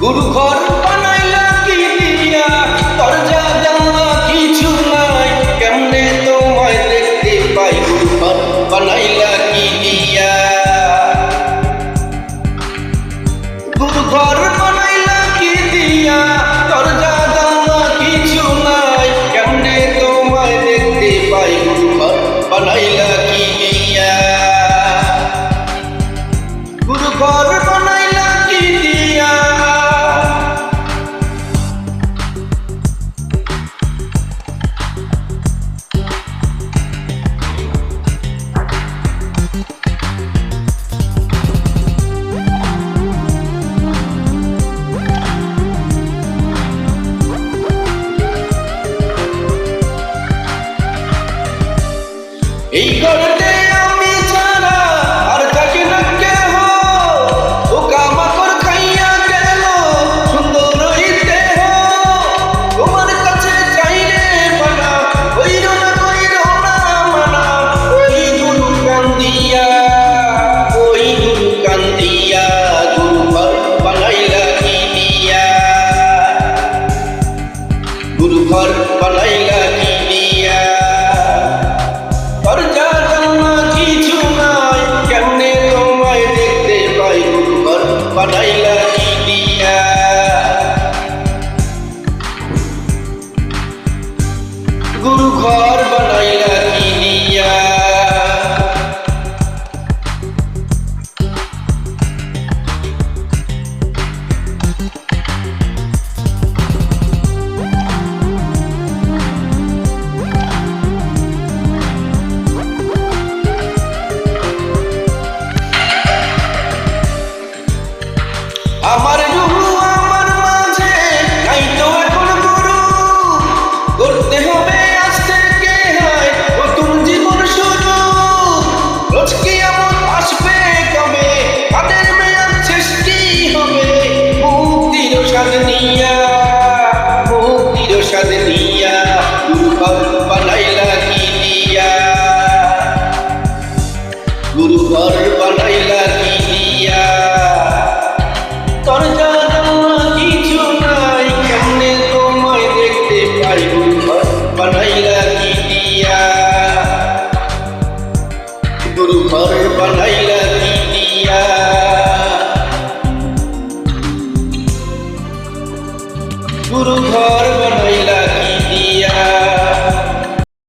গুরু ঘর বানাইলা কি দিয়া, দরজা জানলা কিছু নাই, কেমনে তোমায় দেখতে পাই? গুরু ঘর বানাইলা কি দিয়া, গুরু ঘর বানাইলা কি দিয়া, দরজা জানলা কিছু নাই, কেমনে তোমায় দেখতে পাই? গুরু ঘর বানাইলা কি দিয়া, গুরু ঘর বানাইলা কি দিয়া। এই ঘরেতে আমি ছাড়া আর থাকে না কেহ, পোকামাকড় খাইয়া গেল সুন্দর এই দেহ। তোমার কাছে চাই রে বানা, কইরো না মানা, ওই গুরু কান্দিয়া, ওই গুরু কান্দিয়া, গুরু ঘর বানাইলা কি দিয়া, গুরু ঘর বানাইলা কি দিয়া। দরজা জানলা কিছু নাই, কেমনে তোমায় দেখতে পাই? গুরু ঘর বানাইলা কি দিয়া, গুরু ঘর বানাইলা কি দিয়া। আমার রুহু আমার মাঝে নাই তো এখন গুরু, করতে হবে আজ থেকে হয় নতুন জীবন শুরু। রোজ কিয়ামত আসবে কবে, কাদের মেয়াদ শেষ কি হবে? মুক্তির স্বাদ নিয়া, মুক্তির স্বাদ নিয়া, গুরু ঘর বানাইলা কি দিয়া, গুরু ঘর বানাইলা কি দিয়া। দরজা জানলা কিছু নাই, কেমনে তোমায় দেখতে পাই? গুরু ঘর বানাইলা কি দিয়া, গুরু ঘর বানাইলা কি দিয়া, গুরু ঘর